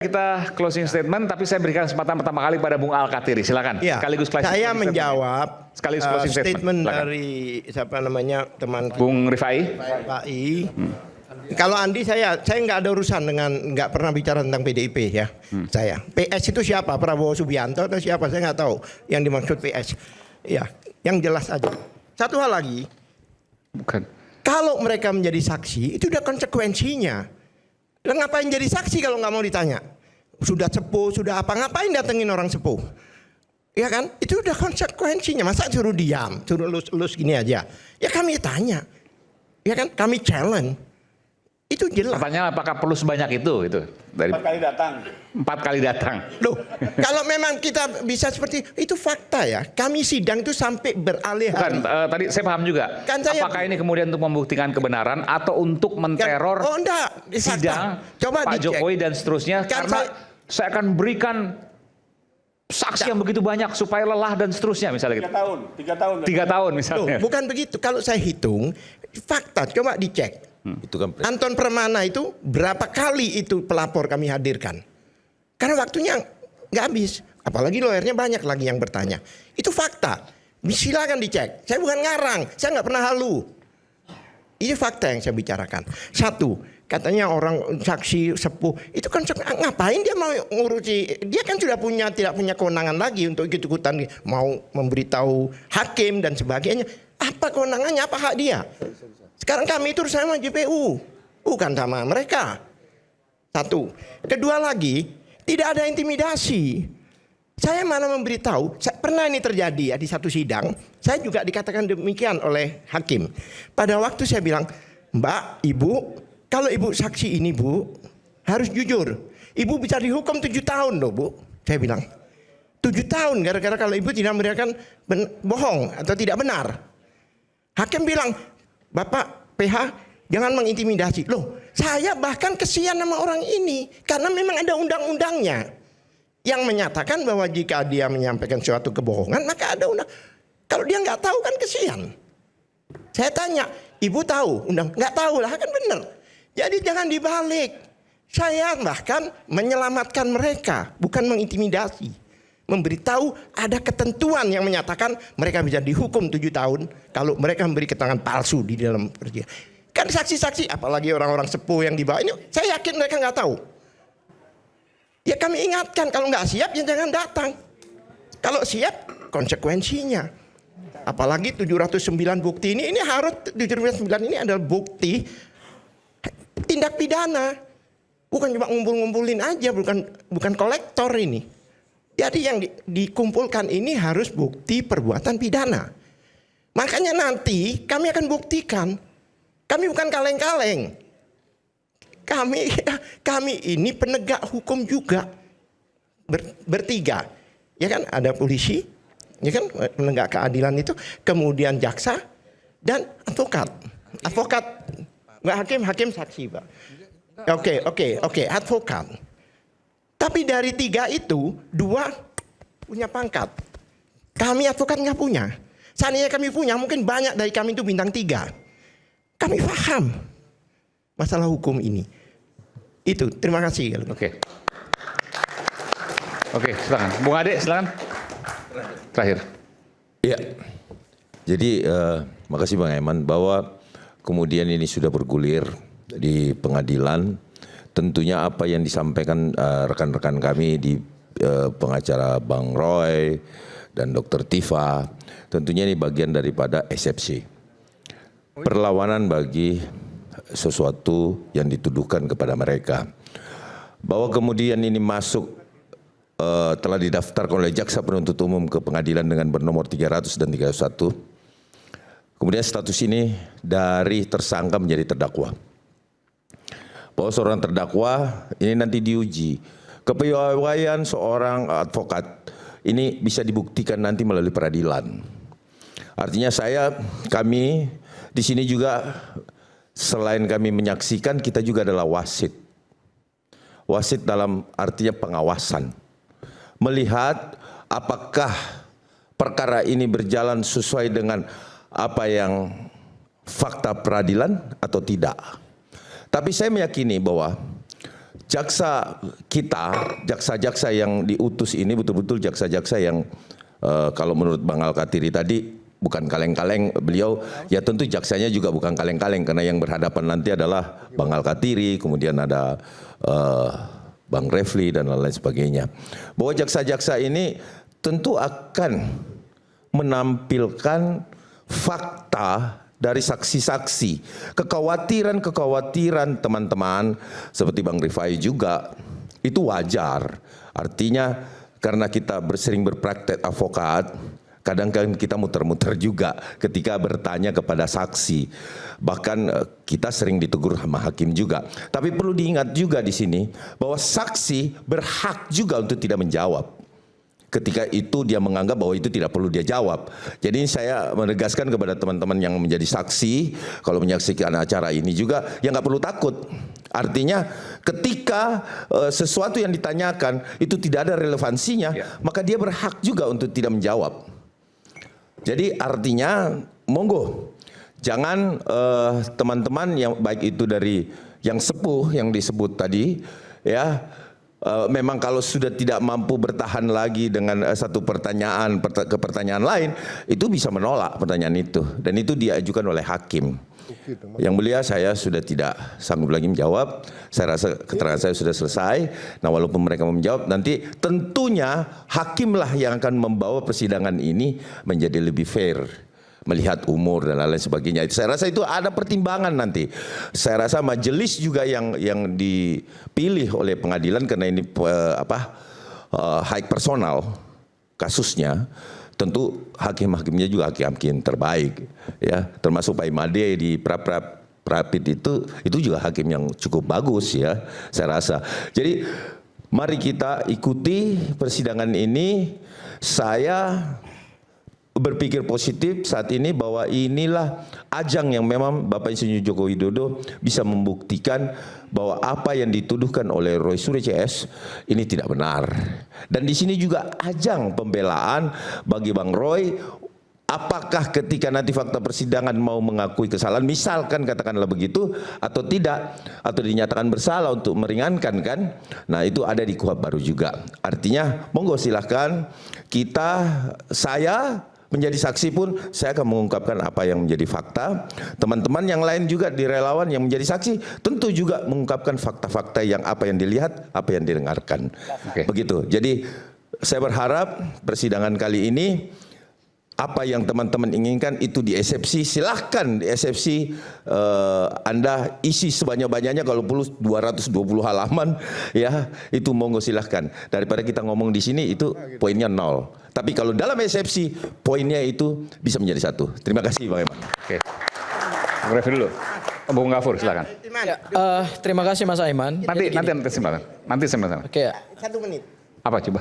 Kita closing statement, tapi saya berikan kesempatan pertama kali pada Bung Al-Katiri. Silakan. Ya, sekaligus saya menjawab sekaligus closing statement silakan. dari siapa namanya teman Bung Rifai. Kalau Andi saya nggak ada urusan dengan, nggak pernah bicara tentang PDIP ya. Saya PS itu siapa? Prabowo Subianto atau siapa? Saya nggak tahu yang dimaksud PS. Ya, yang jelas aja. Satu hal lagi. Bukan. Kalau mereka menjadi saksi itu udah konsekuensinya. Lah ngapain jadi saksi kalau nggak mau ditanya? Sudah sepuh, sudah apa? Ngapain datengin orang sepuh? Ya kan? Itu udah konsekuensinya. Masa suruh diam, suruh lus gini aja? Ya kami tanya. Ya kan? Kami challenge. Itu jelas. Pertanyaan apakah perlu sebanyak itu dari 4 kali datang. 4 kali datang. Loh, kalau memang kita bisa seperti itu fakta ya. Kami sidang itu sampai beralih. Bukan, tadi saya paham juga. Kan apakah ini kemudian untuk membuktikan kebenaran atau untuk menteror sidang Coba Pak dicek. Jokowi dan seterusnya? Kan karena saya akan berikan saksi yang begitu banyak supaya lelah dan seterusnya misalnya gitu. 3 tahun. 3 tahun misalnya. Loh, bukan begitu. Kalau saya hitung fakta, coba dicek. Itu kan Anton Permana itu berapa kali itu pelapor kami hadirkan? Karena waktunya nggak habis. Apalagi lawyernya banyak lagi yang bertanya. Itu fakta. Silakan dicek. Saya bukan ngarang. Saya nggak pernah halu. Ini fakta yang saya bicarakan. Satu, katanya orang saksi sepuh itu kan ngapain dia mau ngurusi? Dia kan sudah tidak punya kewenangan lagi untuk ikut-ikutan mau memberitahu hakim dan sebagainya. Apa kewenangannya? Apa hak dia? Sekarang kami itu sama JPU, bukan sama mereka. Satu. Kedua lagi, tidak ada intimidasi. Saya mana memberitahu, pernah ini terjadi ya di satu sidang, saya juga dikatakan demikian oleh hakim. Pada waktu saya bilang, Mbak, Ibu, kalau Ibu saksi ini Bu, harus jujur. Ibu bisa dihukum 7 tahun loh Bu. Saya bilang, 7 tahun gara-gara kalau Ibu tidak memberikan bohong atau tidak benar. Hakim bilang, Bapak PH jangan mengintimidasi. Loh, saya bahkan kesian sama orang ini karena memang ada undang-undangnya yang menyatakan bahwa jika dia menyampaikan suatu kebohongan maka ada undang. Kalau dia nggak tahu kan kesian. Saya tanya, Ibu tahu undang? Nggak tahu lah kan benar. Jadi jangan dibalik. Saya bahkan menyelamatkan mereka, bukan mengintimidasi. Memberitahu ada ketentuan yang menyatakan mereka bisa dihukum 7 tahun kalau mereka memberi keterangan palsu di dalam persidangan. Kan saksi-saksi, apalagi orang-orang sepuh yang dibawa ini, saya yakin mereka nggak tahu. Ya kami ingatkan kalau nggak siap ya jangan datang. Kalau siap konsekuensinya. Apalagi 709 bukti ini harus 709 ini adalah bukti tindak pidana, bukan cuma ngumpul-ngumpulin aja, bukan kolektor ini. Jadi yang dikumpulkan ini harus bukti perbuatan pidana. Makanya nanti kami akan buktikan. Kami bukan kaleng-kaleng. Kami ini penegak hukum juga. Bertiga. Ya kan ada polisi, ya kan penegak keadilan itu, kemudian jaksa dan advokat. Advokat enggak hakim saksi, Pak. Oke, advokat. Tapi dari 3 itu 2 punya pangkat. Kami advokat nggak punya. Seandainya kami punya, mungkin banyak dari kami itu bintang 3. Kami paham masalah hukum ini. Itu, terima kasih. Oke, silakan. Bung Ade, silakan. Terakhir. Iya. Jadi makasih Bang Eman bahwa kemudian ini sudah bergulir di pengadilan. Tentunya apa yang disampaikan rekan-rekan kami di pengacara Bang Roy dan Dr. Tifa, tentunya ini bagian daripada eksepsi. Perlawanan bagi sesuatu yang dituduhkan kepada mereka. Bahwa kemudian ini masuk telah didaftarkan oleh Jaksa Penuntut Umum ke pengadilan dengan bernomor 300 dan 301. Kemudian status ini dari tersangka menjadi terdakwa. Bahwa seorang terdakwa ini nanti diuji. Kepiawaian seorang advokat ini bisa dibuktikan nanti melalui peradilan. Artinya kami di sini juga selain kami menyaksikan, kita juga adalah wasit. Wasit dalam artinya pengawasan. Melihat apakah perkara ini berjalan sesuai dengan apa yang fakta peradilan atau tidak. Tapi saya meyakini bahwa jaksa kita, jaksa-jaksa yang diutus ini betul-betul jaksa-jaksa yang kalau menurut Bang Alkatiri tadi bukan kaleng-kaleng, beliau ya tentu jaksanya juga bukan kaleng-kaleng karena yang berhadapan nanti adalah Bang Alkatiri, kemudian ada Bang Refli dan lain-lain sebagainya. Bahwa jaksa-jaksa ini tentu akan menampilkan fakta dari saksi-saksi. Kekhawatiran teman-teman seperti Bang Rifai juga itu wajar. Artinya karena kita sering berpraktek advokat, kadang-kadang kita muter-muter juga ketika bertanya kepada saksi. Bahkan kita sering ditegur sama hakim juga. Tapi perlu diingat juga di sini bahwa saksi berhak juga untuk tidak menjawab. Ketika itu dia menganggap bahwa itu tidak perlu dia jawab. Jadi saya menegaskan kepada teman-teman yang menjadi saksi, kalau menyaksikan acara ini juga, ya nggak perlu takut. Artinya ketika sesuatu yang ditanyakan itu tidak ada relevansinya, maka dia berhak juga untuk tidak menjawab. Jadi artinya monggo, jangan teman-teman yang baik itu dari yang sepuh yang disebut tadi, ya. Memang kalau sudah tidak mampu bertahan lagi dengan satu pertanyaan ke pertanyaan lain, itu bisa menolak pertanyaan itu. Dan itu diajukan oleh hakim. Yang mulia, saya sudah tidak sanggup lagi menjawab. Saya rasa keterangan saya sudah selesai. Nah, walaupun mereka mau menjawab, nanti tentunya hakimlah yang akan membawa persidangan ini menjadi lebih fair. Melihat umur dan lain-lain sebagainya. Saya rasa itu ada pertimbangan nanti. Saya rasa majelis juga yang dipilih oleh pengadilan karena ini high personal kasusnya. Tentu hakim-hakimnya juga hakim-hakim terbaik, ya, termasuk Pak Imade di Prapit itu juga hakim yang cukup bagus, ya, saya rasa. Jadi mari kita ikuti persidangan ini. Saya berpikir positif saat ini bahwa inilah ajang yang memang Bapak Insinyur Joko Widodo bisa membuktikan bahwa apa yang dituduhkan oleh Roy Suryo CS ini tidak benar. Dan di sini juga ajang pembelaan bagi Bang Roy. Apakah ketika nanti fakta persidangan mau mengakui kesalahan, misalkan katakanlah begitu, atau tidak, atau dinyatakan bersalah untuk meringankan kan, nah itu ada di KUHP baru juga. Artinya monggo silahkan saya menjadi saksi pun saya akan mengungkapkan apa yang menjadi fakta. Teman-teman yang lain juga di relawan yang menjadi saksi tentu juga mengungkapkan fakta-fakta yang apa yang dilihat, apa yang didengarkan. Begitu. Jadi saya berharap persidangan kali ini apa yang teman-teman inginkan itu di eksepsi, silahkan di eksepsi Anda isi sebanyak-banyaknya, kalau perlu 220 halaman, ya itu monggo silahkan. Daripada kita ngomong di sini itu poinnya 0. Tapi kalau dalam eksepsi poinnya itu bisa menjadi 1. Terima kasih Bang Eman. Oke. Bung Refli dulu. Bung Gafur silakan. Ya, terima kasih Mas Aiman. Nanti silakan. Oke. 1 menit. Apa coba?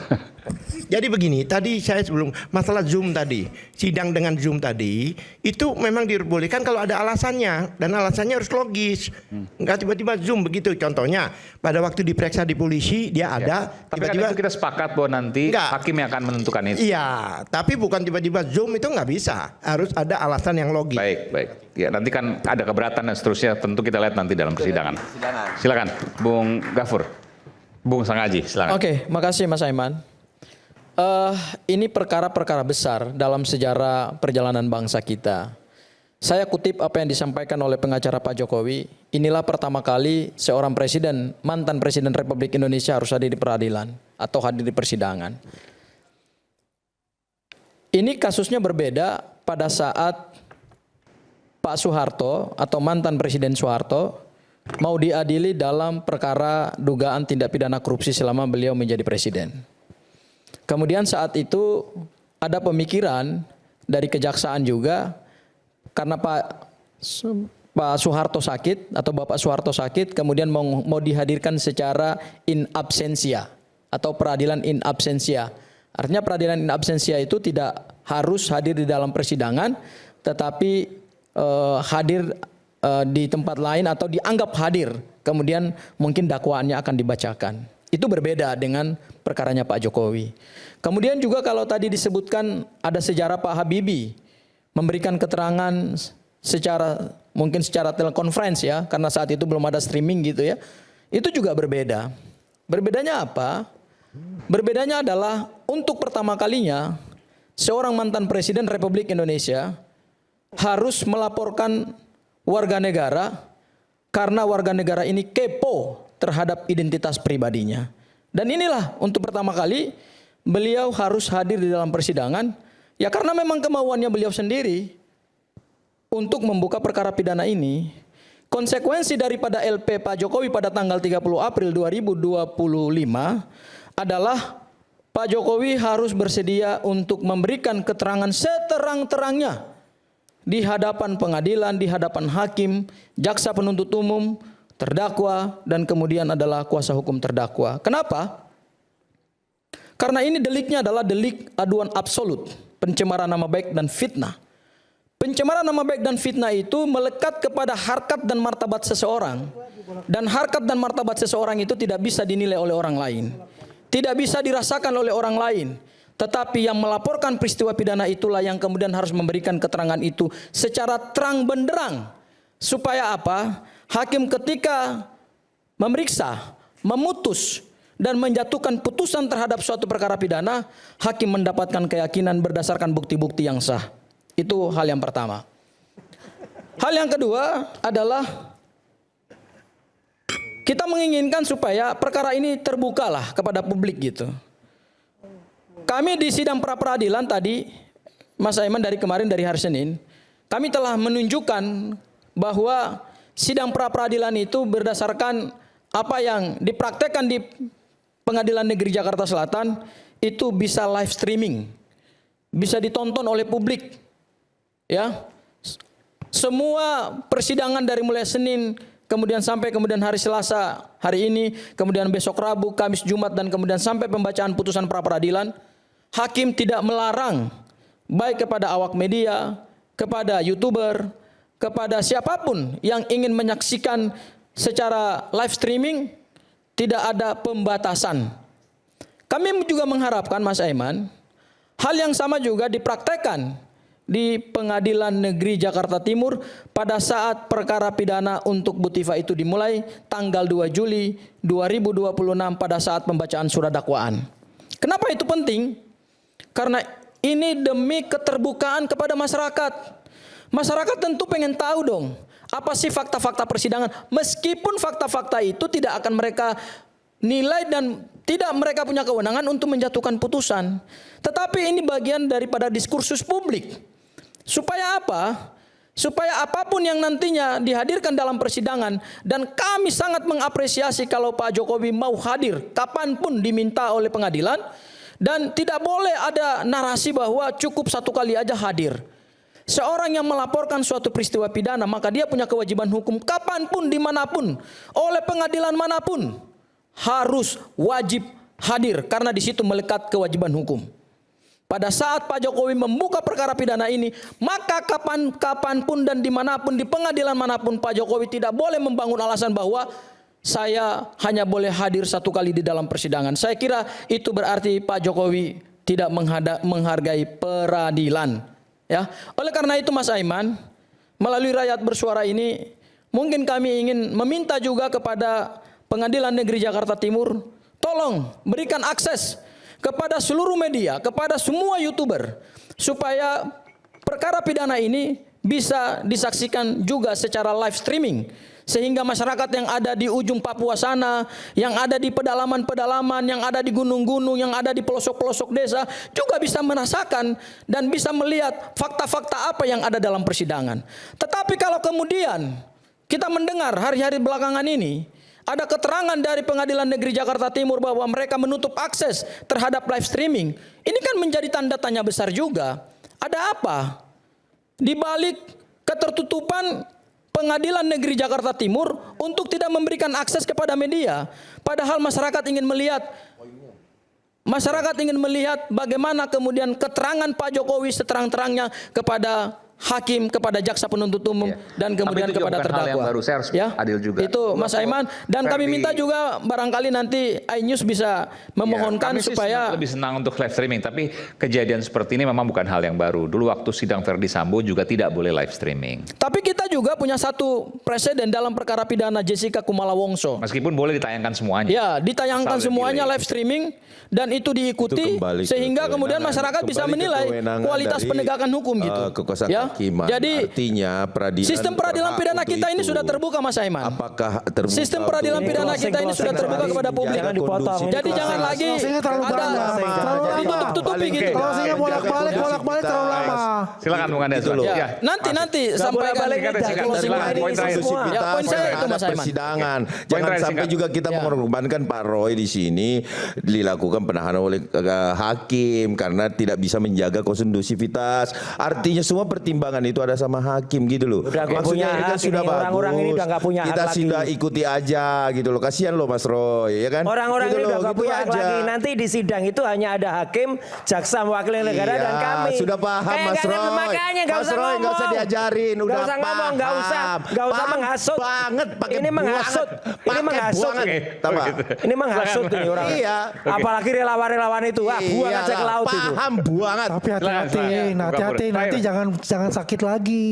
Jadi begini, tadi saya sebelum masalah Zoom tadi, sidang dengan Zoom tadi, itu memang dibolehkan kalau ada alasannya, dan alasannya harus logis. Enggak tiba-tiba Zoom begitu. Contohnya, pada waktu diperiksa di polisi, dia ada, Tapi kan itu kita sepakat bahwa nanti hakim yang akan menentukan itu. Iya, tapi bukan tiba-tiba Zoom itu nggak bisa. Harus ada alasan yang logis. Baik. Ya, nanti kan ada keberatan dan seterusnya, tentu kita lihat nanti dalam persidangan. Silakan, Bung Gafur. Bung Sangaji, silakan. Oke, makasih Mas Aiman. Ini perkara-perkara besar dalam sejarah perjalanan bangsa kita. Saya kutip apa yang disampaikan oleh pengacara Pak Jokowi. Inilah pertama kali seorang presiden, mantan presiden Republik Indonesia harus hadir di peradilan atau hadir di persidangan. Ini kasusnya berbeda pada saat Pak Soeharto atau mantan Presiden Soeharto mau diadili dalam perkara dugaan tindak pidana korupsi selama beliau menjadi presiden. Kemudian saat itu ada pemikiran dari kejaksaan juga, karena Pak Soeharto sakit atau Bapak Soeharto sakit, kemudian mau dihadirkan secara in absentia atau peradilan in absentia. Artinya peradilan in absentia itu tidak harus hadir di dalam persidangan, tetapi hadir di tempat lain atau dianggap hadir, kemudian mungkin dakwaannya akan dibacakan. Itu berbeda dengan perkaranya Pak Jokowi. Kemudian juga kalau tadi disebutkan ada sejarah Pak Habibie memberikan keterangan mungkin secara telekonferensi, ya, karena saat itu belum ada streaming gitu, ya. itu juga berbeda. Berbedanya apa? Berbedanya adalah untuk pertama kalinya seorang mantan presiden Republik Indonesia harus melaporkan warga negara karena warga negara ini kepo terhadap identitas pribadinya. Dan inilah untuk pertama kali beliau harus hadir di dalam persidangan, ya karena memang kemauannya beliau sendiri untuk membuka perkara pidana ini. Konsekuensi daripada LP Pak Jokowi pada tanggal 30 April 2025 adalah Pak Jokowi harus bersedia untuk memberikan keterangan seterang-terangnya di hadapan pengadilan, di hadapan hakim, jaksa penuntut umum, terdakwa, dan kemudian adalah kuasa hukum terdakwa. Kenapa? Karena ini deliknya adalah delik aduan absolut, pencemaran nama baik dan fitnah. Pencemaran nama baik dan fitnah itu melekat kepada harkat dan martabat seseorang. Dan harkat dan martabat seseorang itu tidak bisa dinilai oleh orang lain. Tidak bisa dirasakan oleh orang lain. Tetapi yang melaporkan peristiwa pidana itulah yang kemudian harus memberikan keterangan itu secara terang benderang. Supaya apa? Hakim ketika memeriksa, memutus, dan menjatuhkan putusan terhadap suatu perkara pidana, hakim mendapatkan keyakinan berdasarkan bukti-bukti yang sah. Itu hal yang pertama. Hal yang kedua adalah kita menginginkan supaya perkara ini terbukalah kepada publik gitu. Kami di sidang pra peradilan tadi, Mas Aiman dari kemarin dari hari Senin, kami telah menunjukkan bahwa sidang pra peradilan itu berdasarkan apa yang dipraktekkan di Pengadilan Negeri Jakarta Selatan itu bisa live streaming, bisa ditonton oleh publik. Ya, semua persidangan dari mulai Senin, kemudian sampai kemudian hari Selasa, hari ini, kemudian besok Rabu, Kamis, Jumat, dan kemudian sampai pembacaan putusan pra peradilan, hakim tidak melarang baik kepada awak media, kepada YouTuber, kepada siapapun yang ingin menyaksikan secara live streaming, tidak ada pembatasan. Kami juga mengharapkan Mas Aiman, hal yang sama juga dipraktekkan di Pengadilan Negeri Jakarta Timur pada saat perkara pidana untuk Bu Tifa itu dimulai tanggal 2 Juli 2026 pada saat pembacaan surat dakwaan. Kenapa itu penting? Karena ini demi keterbukaan kepada masyarakat. Masyarakat tentu pengen tahu dong, apa sih fakta-fakta persidangan? Meskipun fakta-fakta itu tidak akan mereka nilai dan tidak mereka punya kewenangan untuk menjatuhkan putusan. Tetapi ini bagian daripada diskursus publik. Supaya apa? Supaya apapun yang nantinya dihadirkan dalam persidangan, dan kami sangat mengapresiasi kalau Pak Jokowi mau hadir kapanpun diminta oleh pengadilan, dan tidak boleh ada narasi bahwa cukup satu kali aja hadir. Seorang yang melaporkan suatu peristiwa pidana, maka dia punya kewajiban hukum kapanpun, dimanapun, oleh pengadilan manapun, harus wajib hadir, karena di situ melekat kewajiban hukum. Pada saat Pak Jokowi membuka perkara pidana ini, maka kapanpun dan dimanapun, di pengadilan manapun, Pak Jokowi tidak boleh membangun alasan bahwa saya hanya boleh hadir satu kali di dalam persidangan. Saya kira itu berarti Pak Jokowi tidak menghargai peradilan. Ya, oleh karena itu Mas Aiman, melalui Rakyat Bersuara ini, mungkin kami ingin meminta juga kepada Pengadilan Negeri Jakarta Timur, tolong berikan akses kepada seluruh media, kepada semua YouTuber, supaya perkara pidana ini bisa disaksikan juga secara live streaming, sehingga masyarakat yang ada di ujung Papua sana, yang ada di pedalaman-pedalaman, yang ada di gunung-gunung, yang ada di pelosok-pelosok desa, juga bisa merasakan dan bisa melihat fakta-fakta apa yang ada dalam persidangan. Tetapi kalau kemudian kita mendengar hari-hari belakangan ini, ada keterangan dari Pengadilan Negeri Jakarta Timur bahwa mereka menutup akses terhadap live streaming. Ini kan menjadi tanda tanya besar juga. Ada apa? Di balik ketertutupan Pengadilan Negeri Jakarta Timur untuk tidak memberikan akses kepada media. Padahal masyarakat ingin melihat bagaimana kemudian keterangan Pak Jokowi seterang-terangnya kepada hakim kepada jaksa penuntut umum dan kemudian Tapi itu juga kepada bukan hal terdakwa. yang baru, saya harus adil juga. Itu Mas Aiman, dan kami Ferdi. minta juga barangkali nanti iNews bisa memohonkan kami sih supaya lebih senang untuk live streaming, tapi kejadian seperti ini memang bukan hal yang baru. Dulu waktu sidang Ferdi Sambo juga tidak boleh live streaming. tapi kita juga punya satu presiden dalam perkara pidana Jessica Kumala Wongso. Meskipun boleh ditayangkan semuanya. Ya, ditayangkan Asal semuanya delay. live streaming dan itu diikuti Itu kembali ke sehingga kemudian kewenangan. masyarakat bisa Kembali ke menilai kewenangan kualitas dari, penegakan hukum gitu. Kekuasaan Ya. kehakiman. Jadi Artinya peradilan sistem peradilan berhak pidana untuk kita ini itu. sudah terbuka, Mas Aiman. Apakah terbuka? Sistem peradilan untuk- pidana kita ini sudah terbuka kepada publik. Jangan dipotong. Jadi jangan lagi Closingnya terlalu ada banyak. Terlalu lama. ditutup-tutupi gitu. Closingnya bolak-balik terlalu lama. Silakan Bung Andi Azwan. Ya, Ya. nanti sampaikan bolak-balik Singkat, dari singkat. closing Silakan, ini poin terakhir. semua. Ya, poin saya itu, terhadap Mas Aiman. persidangan. Poin Jangan terakhir, sampai singkat. juga kita Ya. mengorbankan Pak Roy di sini dilakukan penahanan oleh hakim karena tidak bisa menjaga kondusivitas. Artinya semua pertimbangan itu ada sama hakim gitu loh. Udah nggak punya Maksudnya ini kan hak, sudah ini bagus. orang-orang ini udah nggak punya hak Kita lagi. sudah ikuti aja gitu loh. Kasihan loh Mas Roy, ya kan? Orang-orang Gitu ini loh, udah gak gitu punya hak aja. lagi. Nanti di sidang itu hanya ada hakim, jaksa mewakili negara Iya, dan kami. sudah paham Kayak Mas nggak ngerti, Roy. makanya nggak Mas usah Roy ngomong. nggak usah diajarin, udah Nggak usah ngomong, nggak usah Paham menghasut. banget, pakai Ini menghasut. banget. Ini Pakai menghasut. banget. Ini. Tahu nggak? Ini menghasut ini orang. Iya. Apalagi relawan-relawan itu, wah buang aja ke laut itu. Paham banget. Tapi hati-hati, Silakan. hati-hati Buka nanti mulut. jangan sakit lagi.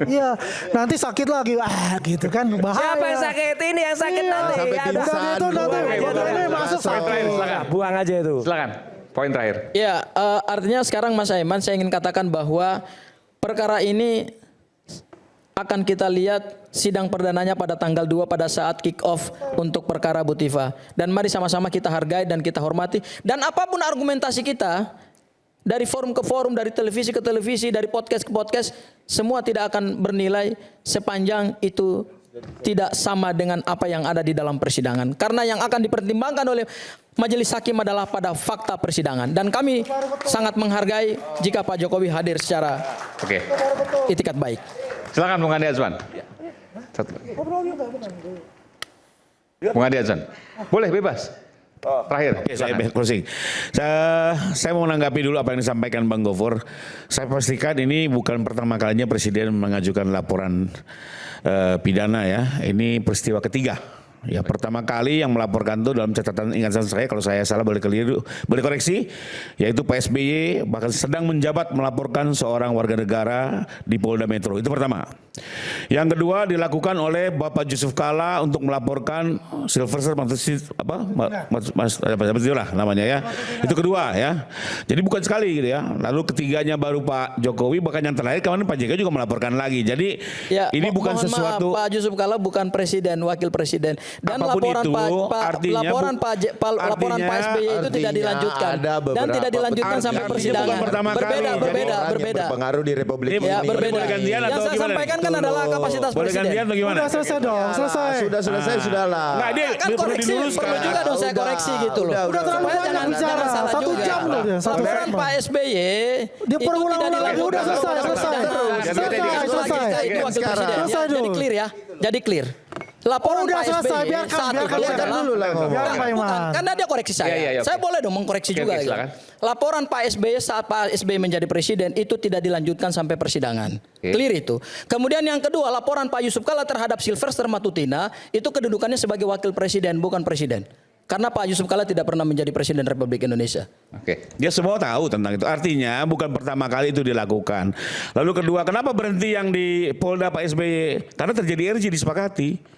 Iya, nanti sakit lagi. Wah, gitu kan bahaya. Siapa yang sakit? Ini yang sakit Iya. nanti. Sampai Ya udah. pingsan. Udah gitu nanti Buang aja, ini udah. masuk Poin terakhir, sakit. silakan. Buang aja itu. Silakan. Poin terakhir. Ya, artinya sekarang Mas Aiman saya ingin katakan bahwa perkara ini akan kita lihat sidang perdananya pada tanggal 2 pada saat kick off untuk perkara Butiva. Dan mari sama-sama kita hargai dan kita hormati. Dan apapun argumentasi kita, dari forum ke forum, dari televisi ke televisi, dari podcast ke podcast, semua tidak akan bernilai sepanjang itu tidak sama dengan apa yang ada di dalam persidangan. Karena yang akan dipertimbangkan oleh majelis hakim adalah pada fakta persidangan. Dan kami sangat menghargai jika Pak Jokowi hadir secara Oke. itikat baik. Silakan Bung Andi Azwan. Satu lagi. Bung Andi Azwan. Boleh bebas. Terakhir. Oke, saya Silakan. closing. Saya mau menanggapi dulu apa yang disampaikan Bang Gofur. Saya pastikan ini bukan pertama kalinya Presiden mengajukan laporan pidana ya. Ini peristiwa ketiga. Ya, pertama kali yang melaporkan itu dalam catatan ingatan saya, kalau saya salah boleh keliru, boleh koreksi, yaitu Pak SBY bahkan sedang menjabat melaporkan seorang warga negara di Polda Metro. Itu pertama. Yang kedua dilakukan oleh Bapak Yusuf Kalla untuk melaporkan Sylvester lah namanya ya. Itu kedua ya. Jadi bukan sekali gitu ya. Lalu ketiganya baru Pak Jokowi, bahkan yang terakhir kemarin Pak JK juga melaporkan lagi. Jadi Ya, ini bukan mohon sesuatu. maaf, Pak Yusuf Kalla bukan presiden, wakil presiden. Dan Apapun laporan itu, artinya laporan artinya- Pak SBY itu tidak artinya dilanjutkan ada dan beberapa tidak dilanjutkan artinya sampai bukan persidangan. pertama kali. Berbeda, Jadi berbeda, Orang yang berbeda. berpengaruh di Republik Ini ini. Ya, berbeda. boleh gantian Yang atau saya gimana sampaikan nih? kan adalah kapasitas Boleh presiden. gantian atau gimana? Udah selesai dong, selesai. Sudah selesai, sudah lah. Nggak, dia Kan perlu koreksi, diluruskan. perlu juga dong saya Udah, koreksi gitu loh. Udah terlalu Supaya banyak jangan bicara. salah 1 juga. jam loh dia, 1 Laporan segmen. Pak SBY Dia itu berulang-ulang tidak lagi, dilakukan udah selesai, pada selesai. persidangan. Selesai. Itu wakil presiden. Selesai Ya, jadi dulu. clear ya. Jadi clear. Laporan Udah Pak selesai, SBY biarkan saat itu biarkan adalah dulu lah ngomong. Biarkan Pak bukan, Iman. karena dia koreksi saya. Iya, iya, iya, Saya oke. boleh dong mengkoreksi Oke, juga. oke, gitu. silakan. Laporan Pak SBY saat Pak SBY menjadi presiden itu tidak dilanjutkan sampai persidangan. Oke. Clear itu. Kemudian yang kedua, laporan Pak Yusuf Kalla terhadap Sylvester Matutina itu kedudukannya sebagai wakil presiden, bukan presiden. Karena Pak Yusuf Kalla tidak pernah menjadi presiden Republik Indonesia. Oke. Dia semua tahu tentang itu. Artinya bukan pertama kali itu dilakukan. Lalu kedua, kenapa berhenti yang di Polda Pak SBY? Karena terjadi RJ disepakati.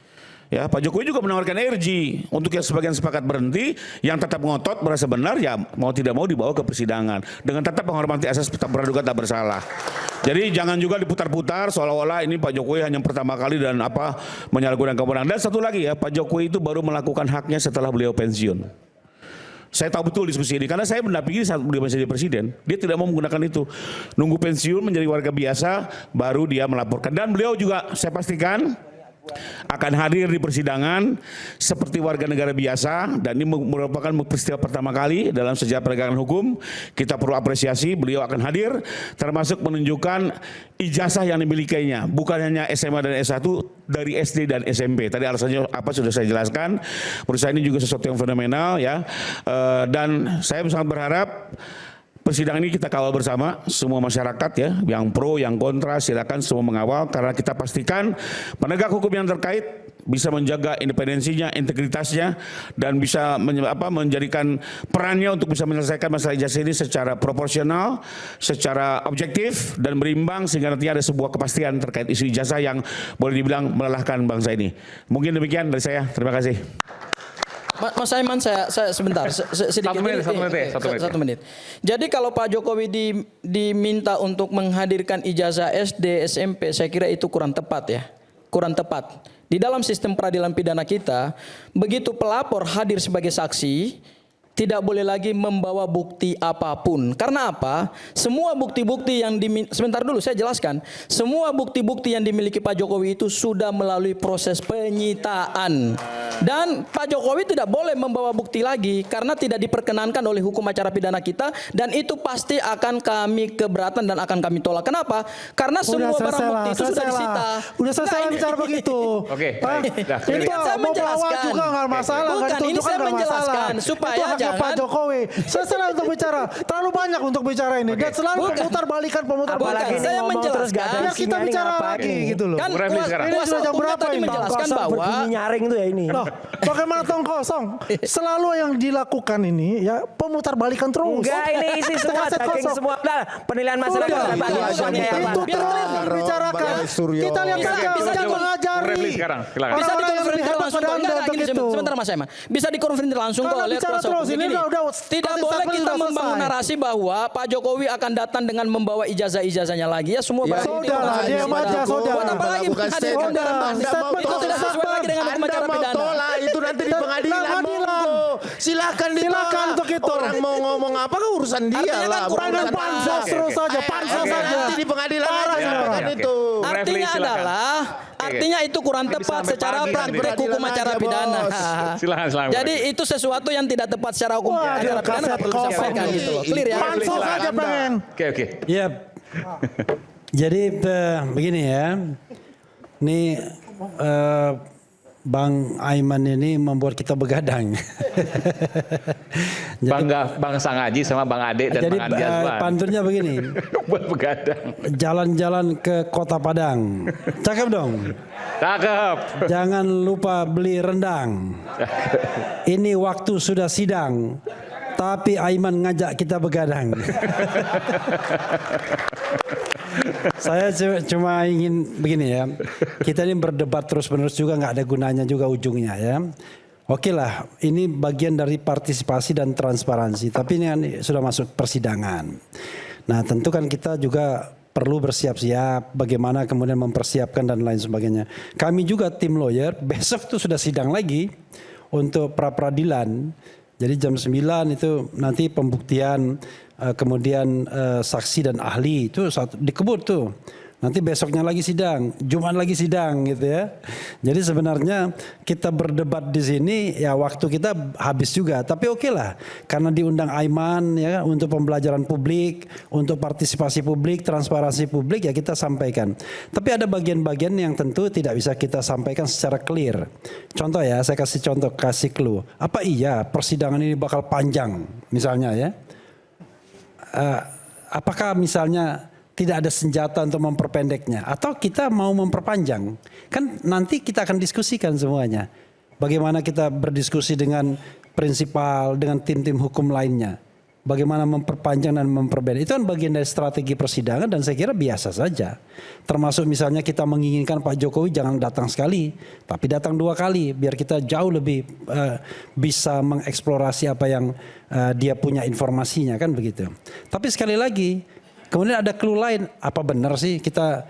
Ya, Pak Jokowi juga menawarkan RJ untuk yang sebagian sepakat berhenti, yang tetap ngotot merasa benar ya mau tidak mau dibawa ke persidangan dengan tetap menghormati asas praduga tak bersalah. Jadi jangan juga diputar-putar seolah-olah ini Pak Jokowi hanya pertama kali dan menyalahgunakan kewenangan. Dan satu lagi ya, Pak Jokowi itu baru melakukan haknya setelah beliau pensiun. Saya tahu betul diskusi ini karena saya mendampingi saat beliau menjadi presiden. Dia tidak mau menggunakan itu. Nunggu pensiun menjadi warga biasa baru dia melaporkan. Dan beliau juga saya pastikan akan hadir di persidangan seperti warga negara biasa, dan ini merupakan peristiwa pertama kali dalam sejarah penegakan hukum. Kita perlu apresiasi, beliau akan hadir termasuk menunjukkan ijazah yang dimilikinya, bukan hanya SMA dan S1, dari SD dan SMP. Tadi alasannya apa sudah saya jelaskan. Menurut saya ini juga sesuatu yang fenomenal ya. Dan saya sangat berharap persidangan ini kita kawal bersama, semua masyarakat ya, yang pro, yang kontra, silakan semua mengawal karena kita pastikan penegak hukum yang terkait bisa menjaga independensinya, integritasnya, dan bisa menjadikan perannya untuk bisa menyelesaikan masalah ijazah ini secara proporsional, secara objektif dan berimbang sehingga nanti ada sebuah kepastian terkait isu ijazah yang boleh dibilang melelahkan bangsa ini. Mungkin demikian dari saya. Terima kasih. Mas Aiman, saya sebentar, sedikit. Satu menit. Jadi kalau Pak Jokowi diminta untuk menghadirkan ijazah SD, SMP, saya kira itu kurang tepat ya. Kurang tepat. Di dalam sistem peradilan pidana kita, begitu pelapor hadir sebagai saksi, tidak boleh lagi membawa bukti apapun. Karena apa? Semua bukti-bukti yang sebentar dulu saya jelaskan. Semua bukti-bukti yang dimiliki Pak Jokowi itu sudah melalui proses penyitaan. Dan Pak Jokowi tidak boleh membawa bukti lagi karena tidak diperkenankan oleh hukum acara pidana kita, dan itu pasti akan kami keberatan dan akan kami tolak. Kenapa? Karena semua barang bukti itu sudah disita. Udah selesai bicara begitu. Oke. Ini saya mau pelawak juga nggak masalah. Bukan, ini saya menjelaskan supaya itu haknya Pak Jokowi. Selesai untuk bicara. Terlalu banyak untuk bicara ini. Dan selalu pemutar balikan. Apalagi saya menjelaskan. Biar kita bicara lagi gitu loh. Kan ini sudah jam berapa ini? menjelaskan bahwa nyaring tuh ya ini. Loh, bagaimana tong kosong? Selalu yang dilakukan ini ya pemutar balikan terus. Enggak, ini isi semua, daging semua. Nah, penilaian masyarakat. Itu terus dibicarakan. Kita lihat saja, jangan mengajari. bisa dikonfirmasi langsung sebentar Mas Aiman. Bisa dikonfirmasi langsung kok oleh kuasa hukum. Tidak boleh kita membangun narasi bahwa Pak Jokowi akan datang dengan membawa ijazah-ijazahnya lagi ya semua barang bukti. Saudara, diam aja saudara. Buat apa lagi menghadirkan itu tidak sesuai lagi dengan hukum acara pidana. Tolak itu nanti di pengadilan. Monggo. Silakan ditolak. untuk itu. Orang mau ngomong apa kan urusan dia Artinya lah. kan kurang bukan Dengan pansos Anda. terus saja, pansos saja. Nanti di pengadilan aja sampaikan itu. Artinya adalah artinya itu kurang tepat secara praktek hukum acara pidana. Silakan. Jadi itu sesuatu yang tidak tepat secara hukum acara pidana nggak perlu disampaikan gitu loh. Clear ya. Pansos saja pengen. Oke. Ya, jadi begini ya, ini Bang Aiman ini membuat kita begadang. Bang Sangaji sama Bang Ade dan Jadi Bang Andi Azwan. pantunnya begini, Buat begadang. jalan-jalan ke Kota Padang, cakep dong. Cakep. Jangan lupa beli rendang. Ini waktu sudah sidang, tapi Aiman ngajak kita begadang. Saya cuma ingin begini ya, kita ini berdebat terus-menerus juga nggak ada gunanya juga ujungnya ya. Oke lah, ini bagian dari partisipasi dan transparansi, tapi ini kan sudah masuk persidangan. Nah tentu kan kita juga perlu bersiap-siap bagaimana kemudian mempersiapkan dan lain sebagainya. Kami juga tim lawyer besok tuh sudah sidang lagi untuk pra-peradilan. Jadi jam 9 itu nanti pembuktian, kemudian saksi dan ahli itu dikebut tuh. Nanti besoknya lagi sidang, Jumat lagi sidang gitu ya. Jadi sebenarnya kita berdebat di sini ya waktu kita habis juga. Tapi oke lah, karena diundang Aiman ya untuk pembelajaran publik, untuk partisipasi publik, transparansi publik ya kita sampaikan. Tapi ada bagian-bagian yang tentu tidak bisa kita sampaikan secara clear. Contoh ya, saya kasih contoh, kasih clue. Apa iya persidangan ini bakal panjang misalnya ya? Apakah misalnya tidak ada senjata untuk memperpendeknya atau kita mau memperpanjang? Kan nanti kita akan diskusikan semuanya. Bagaimana kita berdiskusi dengan prinsipal, dengan tim-tim hukum lainnya. Bagaimana memperpanjang dan memperpendek. Itu kan bagian dari strategi persidangan dan saya kira biasa saja. Termasuk misalnya kita menginginkan Pak Jokowi jangan datang sekali, tapi datang 2 kali biar kita jauh lebih bisa mengeksplorasi apa yang dia punya informasinya kan begitu. Tapi sekali lagi, kemudian ada clue lain, apa benar sih kita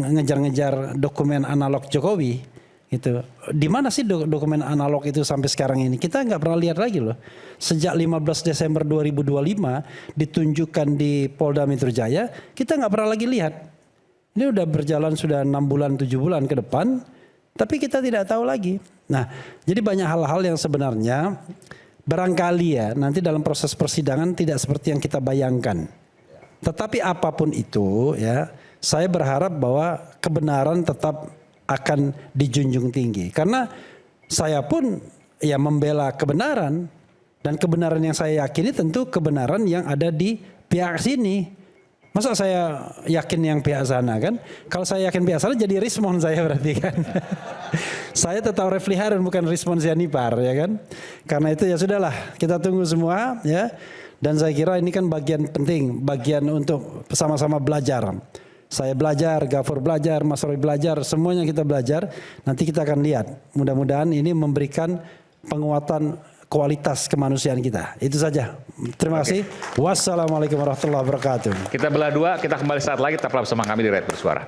ngejar-ngejar dokumen analog Jokowi? Itu di mana sih dokumen analog itu sampai sekarang ini? Kita nggak pernah lihat lagi loh. Sejak 15 Desember 2025 ditunjukkan di Polda Metro Jaya, kita nggak pernah lagi lihat. Ini udah berjalan sudah 6 bulan 7 bulan ke depan, tapi kita tidak tahu lagi. Nah, jadi banyak hal-hal yang sebenarnya barangkali ya nanti dalam proses persidangan tidak seperti yang kita bayangkan. Tetapi apapun itu ya, saya berharap bahwa kebenaran tetap akan dijunjung tinggi. Karena saya pun ya membela kebenaran. Dan kebenaran yang saya yakini tentu kebenaran yang ada di pihak sini. Masa saya yakin yang pihak sana kan? Kalau saya yakin pihak sana jadi respon saya berarti kan. Saya tetap Refli Harun bukan respon Sianipar ya kan. Karena itu ya sudahlah kita tunggu semua ya. Dan saya kira ini kan bagian penting, bagian untuk sama-sama belajar. Saya belajar, Gafur belajar, Mas Roy belajar, semuanya kita belajar. Nanti kita akan lihat. Mudah-mudahan ini memberikan penguatan kualitas kemanusiaan kita. Itu saja. Terima kasih. Wassalamualaikum warahmatullahi wabarakatuh. Kita belah dua, kita kembali saat lagi tetaplah bersama kami di Rakyat Bersuara.